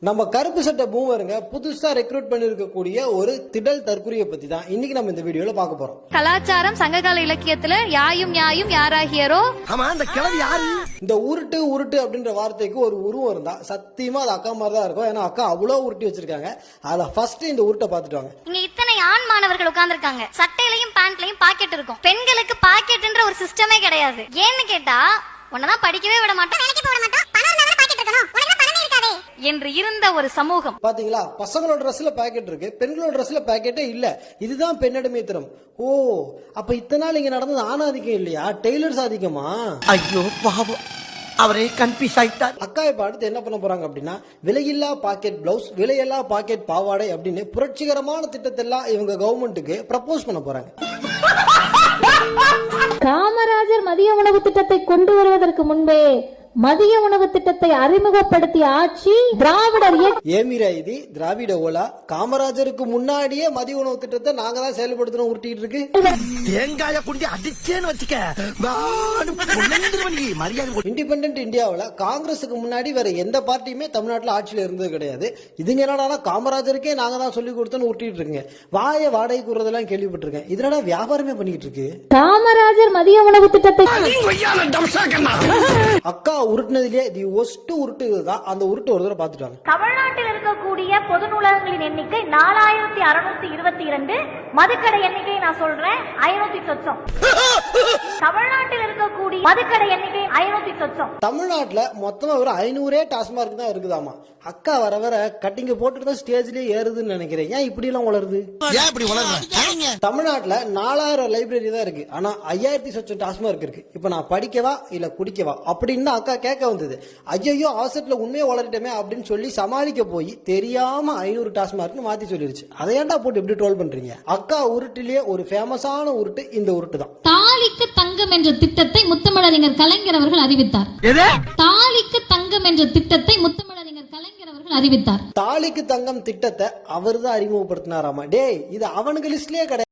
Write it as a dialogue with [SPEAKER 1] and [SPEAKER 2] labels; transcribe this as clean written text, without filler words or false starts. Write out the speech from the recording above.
[SPEAKER 1] நம்ம கருப்பு சட்டை பூமருங்க புதுசா ரெக்ரூட் பண்ணிருக்கக்கூடிய ஒரு திடல் தற்குறியை பத்தி தான் இன்னைக்கு நம்ம இந்த வீடியோல பார்க்க போறோம்.
[SPEAKER 2] கலாச்சாரம் சங்ககால இலக்கியத்துல யாயும் யாயும் யாராகியரோ.
[SPEAKER 3] ஆமா அந்த கிழவி யாரு?
[SPEAKER 1] இந்த உருட்டு உருட்டு அப்படின்ற வார்த்தைக்கு ஒரு உருவம் இருந்தா சத்தியமா அது அக்கா மாதிரி தான் இருக்கும். ஏன்னா அக்கா அவ்வளவு உருட்டி வச்சிருக்காங்க. அத ஃபர்ஸ்ட் இந்த உருட்டை பாத்துட்டு வாங்க.
[SPEAKER 2] இங்க இத்தனை ஆண் மாணவர்கள் உட்கார்ந்துருக்காங்க. சட்டையிலையும் பேண்ட்லயும் பாக்கெட் இருக்கும். பெண்களுக்கு பாக்கெட்ன்ற ஒரு சிஸ்டமே கிடையாது. ஏன்னு கேட்டா உன்னதான் படிக்கவே விட மாட்டோம், வேலைக்கு போட மாட்டோம், பணம் இருந்தா பாக்கெட் இருக்கணும், உனக்கு பணமே இருக்காதே என்று இருந்த ஒரு சமூகம்.
[SPEAKER 1] பாத்தீங்களா, பசங்களோட ட்ரெஸ்ல பாக்கெட் இருக்கு, பெண்களோட ட்ரெஸ்ல பாக்கெட்டே இல்ல. இதுதான் பெண்ணடிமைத்தனம். ஓ, அப்ப இத்தனை நாள் இங்க நடந்தது ஆணாதிக்கம் இல்லையா, டெய்லர்ஸ் ஆதிக்கமா?
[SPEAKER 3] ஐயோ பாவம், அவரே கன்ஃபியூஸ் ஆயிட்டார்.
[SPEAKER 1] அக்கா இப்ப அடுத்து என்ன பண்ண போறாங்க அப்படின்னா, விலையில்லா பாக்கெட் பிளவுஸ், விலையில்லா பாக்கெட் பாவாடை அப்படின்னு புரட்சிகரமான திட்டத்தெல்லாம் இவங்க கவர்மெண்ட்டுக்கு ப்ரப்போஸ் பண்ண போறாங்க.
[SPEAKER 4] காமராஜர் மதிய உணவு திட்டத்தை கொண்டு வருவதற்கு முன்பே மதிய உணவு திட்டத்தை அறிமுகப்படுத்திய ஆட்சி திராவிடர்.
[SPEAKER 1] ஏமிரா இது திராவிட ஓலா. காமராஜருக்கு முன்னாடியே மதிய உணவு திட்டத்தை நாங்க தான் செயல்படுத்தணும் உருட்டிட்டு இருக்கு.
[SPEAKER 3] தேங்காய குண்டி அடிச்சேன்னு வச்சுக்க மரியாதை.
[SPEAKER 1] இண்டிபெண்டன்ட் இந்தியாவில் காங்கிரஸுக்கு முன்னாடி வேற எந்த பார்ட்டியுமே தமிழ்நாட்டில் ஆட்சியில் இருந்தது கிடையாது. இதுங்க என்னடா காமராஜருக்கே நாங்க தான் சொல்லி கொடுத்தோன்னு உருட்டிட்டு இருக்குங்க. வாய வாடகை கூறதெல்லாம் கேள்விப்பட்டிருக்கேன். இதனடா வியாபாரமே பண்ணிட்டு இருக்கு.
[SPEAKER 4] காமராஜர் மதிய உணவு திட்டத்தை
[SPEAKER 1] அக்கா உருட்டுனதுலயே தி ஒஸ்ட் உருட்டு தான். அந்த உருட்டு ஒரு தடவை பார்த்துட்டாங்க.
[SPEAKER 5] தமிழ்நாட்டில் இருக்கக்கூடிய பொது நூலகங்களின் எண்ணிக்கை 4622. மதுக்கடை எண்ணிக்கை நான் சொல்றேன் 500 சொச்சம். தமிழ்நாட்டில் இருக்கக்கூடிய மதுக்கடை எண்ணிக்கை 500 சொச்சம்.
[SPEAKER 1] தமிழ்நாட்டுல மொத்தமா ஒரு 500 டாஸ்மார்க் தான் இருக்குதாமா. அக்கா வர வர கட்டிங்க போட்டுட்டு தான் ஸ்டேஜ்லயே ஏறுதுன்னு நினைக்கிறேன். ஏன் இப்படி எல்லாம் வளருது? தமிழ்நாட்டுல 4000 லைப்ரரி தான் இருக்கு. ஆனா 5000 சொச்சம் டாஸ்மார்க் இருக்கு. இப்ப நான் படிக்கவா இல்ல குடிக்கவா அப்படின்னு அக்கா கேட்க வந்தது. ஐயோ அவசரத்துல உண்மையை வளரட்டமே அப்படின்னு சொல்லி சமாளிக்க போய் தெரியாம 500 டாஸ்மார்க் மாத்தி சொல்லிருச்சு. அதை ஏன்டா போட்டு எப்படி ட்ரோல் பண்றீங்க? அக்கா உருட்டிலேயே ஒரு ஃபேமஸான உருட்டு இந்த உருட்டு தான்.
[SPEAKER 6] தாலிக்கு தங்கம் என்ற திட்டத்தை முத்தமிழறிஞர் கலைஞர் அவர்கள் அறிவித்தார். தாலிக்கு தங்கம் என்ற திட்டத்தை முத்தமிழறிஞர் கலைஞர் அவர்கள் அறிவித்தார்.
[SPEAKER 1] தாலிக்கு தங்கம் திட்டத்தை அவர் தான் அறிமுகப்படுத்தினாராமா. டேய், இது அவனுக்கு லிஸ்ட்லயே கிடையாது.